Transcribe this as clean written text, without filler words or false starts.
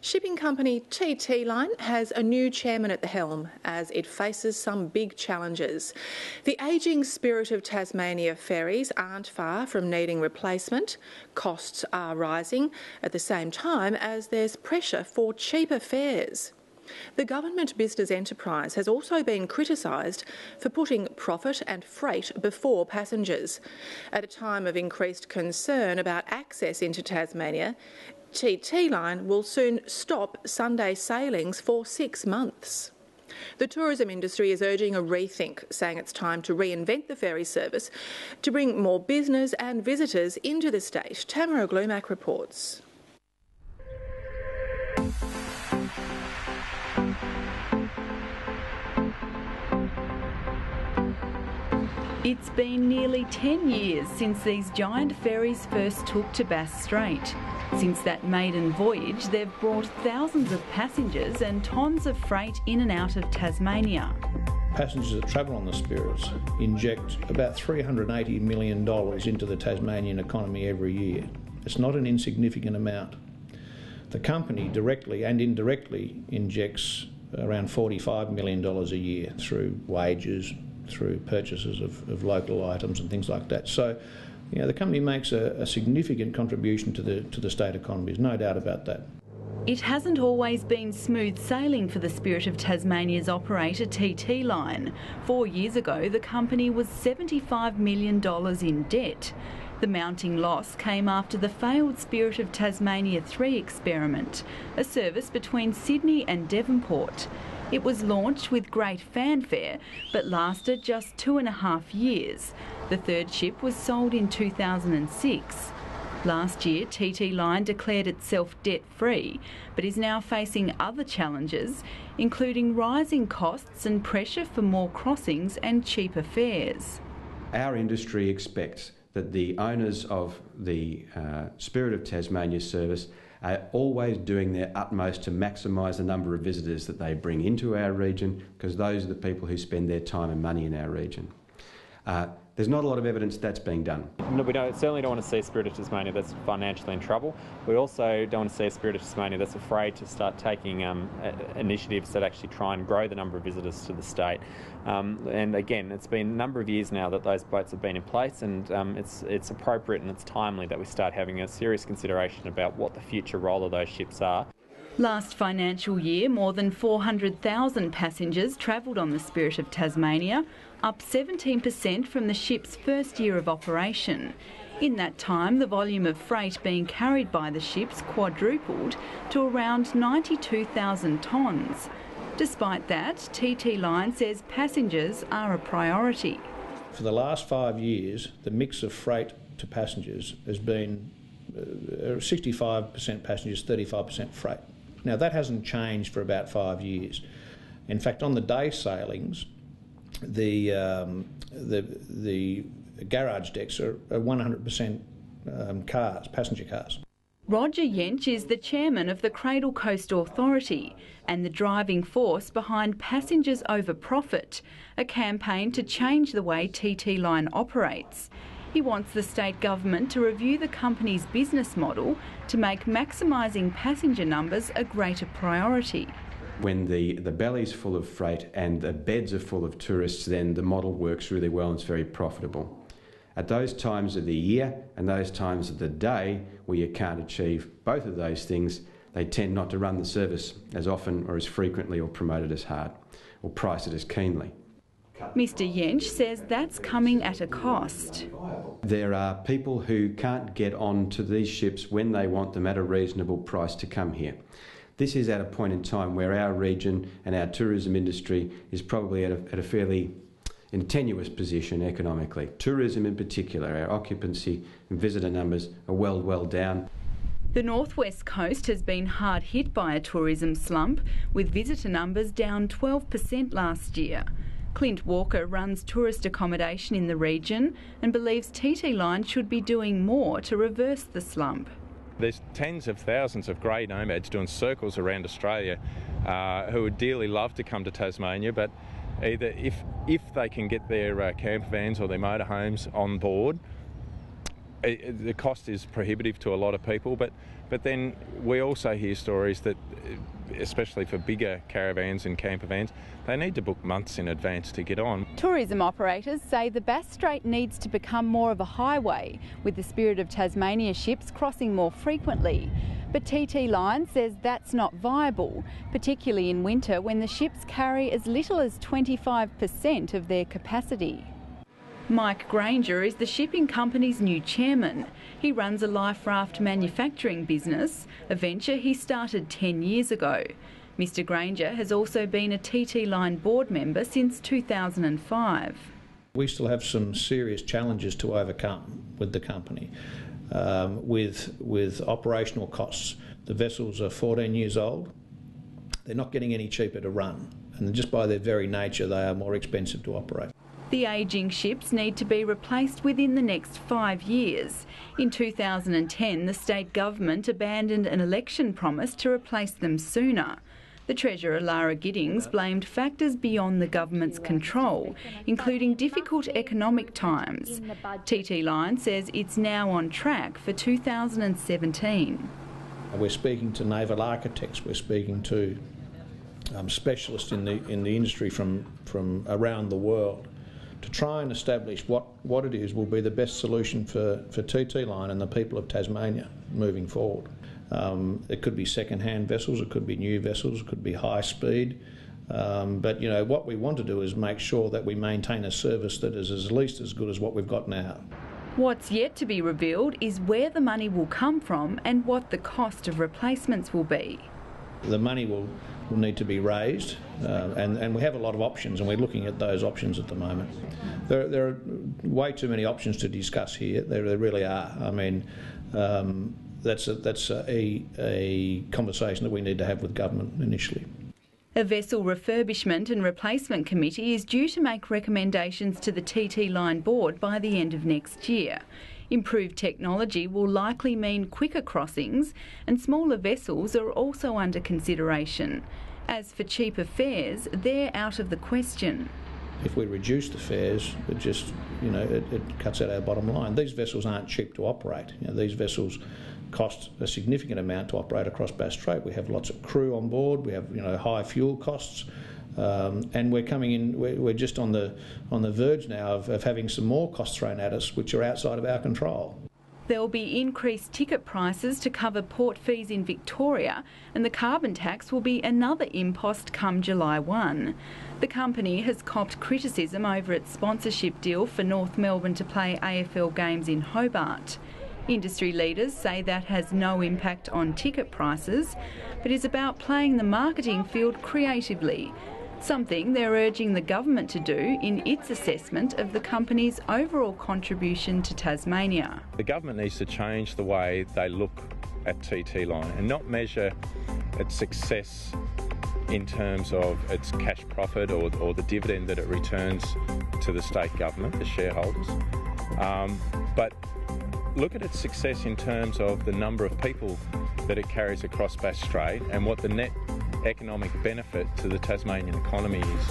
Shipping company TT Line has a new chairman at the helm as it faces some big challenges. The ageing Spirit of Tasmania ferries aren't far from needing replacement. Costs are rising at the same time as there's pressure for cheaper fares. The government business enterprise has also been criticised for putting profit and freight before passengers. At a time of increased concern about access into Tasmania, TT Line will soon stop Sunday sailings for 6 months. The tourism industry is urging a rethink, saying it's time to reinvent the ferry service to bring more business and visitors into the state. Tamara Glumac reports. It's been nearly 10 years since these giant ferries first took to Bass Strait. Since that maiden voyage, they've brought thousands of passengers and tons of freight in and out of Tasmania. Passengers that travel on the Spirits inject about $380 million into the Tasmanian economy every year. It's not an insignificant amount. The company directly and indirectly injects around $45 million a year through wages, through purchases of local items and things like that. So, the company makes a significant contribution to the state economy, there's no doubt about that. It hasn't always been smooth sailing for the Spirit of Tasmania's operator TT Line. 4 years ago, the company was $75 million in debt. The mounting loss came after the failed Spirit of Tasmania 3 experiment, a service between Sydney and Devonport. It was launched with great fanfare, but lasted just 2.5 years. The third ship was sold in 2006. Last year, TT Line declared itself debt-free, but is now facing other challenges, including rising costs and pressure for more crossings and cheaper fares. Our industry expects that the owners of the Spirit of Tasmania service are always doing their utmost to maximise the number of visitors that they bring into our region, because those are the people who spend their time and money in our region. There's not a lot of evidence that's being done. No, we certainly don't want to see Spirit of Tasmania that's financially in trouble. We also don't want to see a Spirit of Tasmania that's afraid to start taking initiatives that actually try and grow the number of visitors to the state. And again, it's been a number of years now that those boats have been in place, and it's appropriate and it's timely that we start having a serious consideration about what the future role of those ships are. Last financial year, more than 400,000 passengers travelled on the Spirit of Tasmania, up 17% from the ship's first year of operation. In that time, the volume of freight being carried by the ships quadrupled to around 92,000 tonnes. Despite that, TT Line says passengers are a priority. For the last 5 years, the mix of freight to passengers has been 65% passengers, 35% freight. Now, that hasn't changed for about 5 years. In fact, on the day sailings, the garage decks are 100% cars, passenger cars. Roger Jentzsch is the chairman of the Cradle Coast Authority and the driving force behind Passengers Over Profit, a campaign to change the way TT Line operates. He wants the state government to review the company's business model to make maximising passenger numbers a greater priority. When the belly's full of freight and the beds are full of tourists, then the model works really well and it's very profitable. At those times of the year and those times of the day where you can't achieve both of those things, they tend not to run the service as often or as frequently or promote it as hard or price it as keenly. Mr Jentzsch says that's coming at a cost. There are people who can't get on to these ships when they want them at a reasonable price to come here. This is at a point in time where our region and our tourism industry is probably at a fairly in a tenuous position economically. Tourism in particular, our occupancy and visitor numbers are well down. The northwest coast has been hard hit by a tourism slump, with visitor numbers down 12% last year. Clint Walker runs tourist accommodation in the region and believes TT Line should be doing more to reverse the slump. There's tens of thousands of grey nomads doing circles around Australia who would dearly love to come to Tasmania, but either if they can get their camper vans or their motorhomes on board, the cost is prohibitive to a lot of people, but then we also hear stories that, especially for bigger caravans and camper vans, they need to book months in advance to get on. Tourism operators say the Bass Strait needs to become more of a highway, with the Spirit of Tasmania ships crossing more frequently. But TT Line says that's not viable, particularly in winter when the ships carry as little as 25% of their capacity. Mike Granger is the shipping company's new chairman. He runs a life raft manufacturing business, a venture he started 10 years ago. Mr Granger has also been a TT Line board member since 2005. We still have some serious challenges to overcome with the company, with operational costs. The vessels are 14 years old. They're not getting any cheaper to run, and just by their very nature they are more expensive to operate. The ageing ships need to be replaced within the next 5 years. In 2010, the state government abandoned an election promise to replace them sooner. The Treasurer, Lara Giddings, blamed factors beyond the government's control, including difficult economic times. TT Line says it's now on track for 2017. We're speaking to naval architects, we're speaking to specialists in the industry from around the world, to try and establish what it is will be the best solution for TT Line and the people of Tasmania moving forward. It could be second-hand vessels, it could be new vessels, it could be high speed, but you know what we want to do is make sure that we maintain a service that is at least as good as what we've got now. What's yet to be revealed is where the money will come from and what the cost of replacements will be. The money will need to be raised, and we have a lot of options, and we're looking at those options at the moment. There are way too many options to discuss here. There really are. I mean, that's a conversation that we need to have with government initially. A vessel refurbishment and replacement committee is due to make recommendations to the TT Line board by the end of next year. Improved technology will likely mean quicker crossings, and smaller vessels are also under consideration. As for cheaper fares, they're out of the question. If we reduce the fares, it just, it cuts out our bottom line. These vessels aren't cheap to operate. These vessels cost a significant amount to operate across Bass Strait. We have lots of crew on board. We have, high fuel costs. And we're coming in. We're just on the verge now of having some more costs thrown at us, which are outside of our control. There will be increased ticket prices to cover port fees in Victoria, and the carbon tax will be another impost come July 1. The company has copped criticism over its sponsorship deal for North Melbourne to play AFL games in Hobart. Industry leaders say that has no impact on ticket prices, but is about playing the marketing field creatively, something they're urging the government to do in its assessment of the company's overall contribution to Tasmania. The government needs to change the way they look at TT Line and not measure its success in terms of its cash profit or the dividend that it returns to the state government, the shareholders, but look at its success in terms of the number of people that it carries across Bass Strait and what the net economic benefit to the Tasmanian economy is.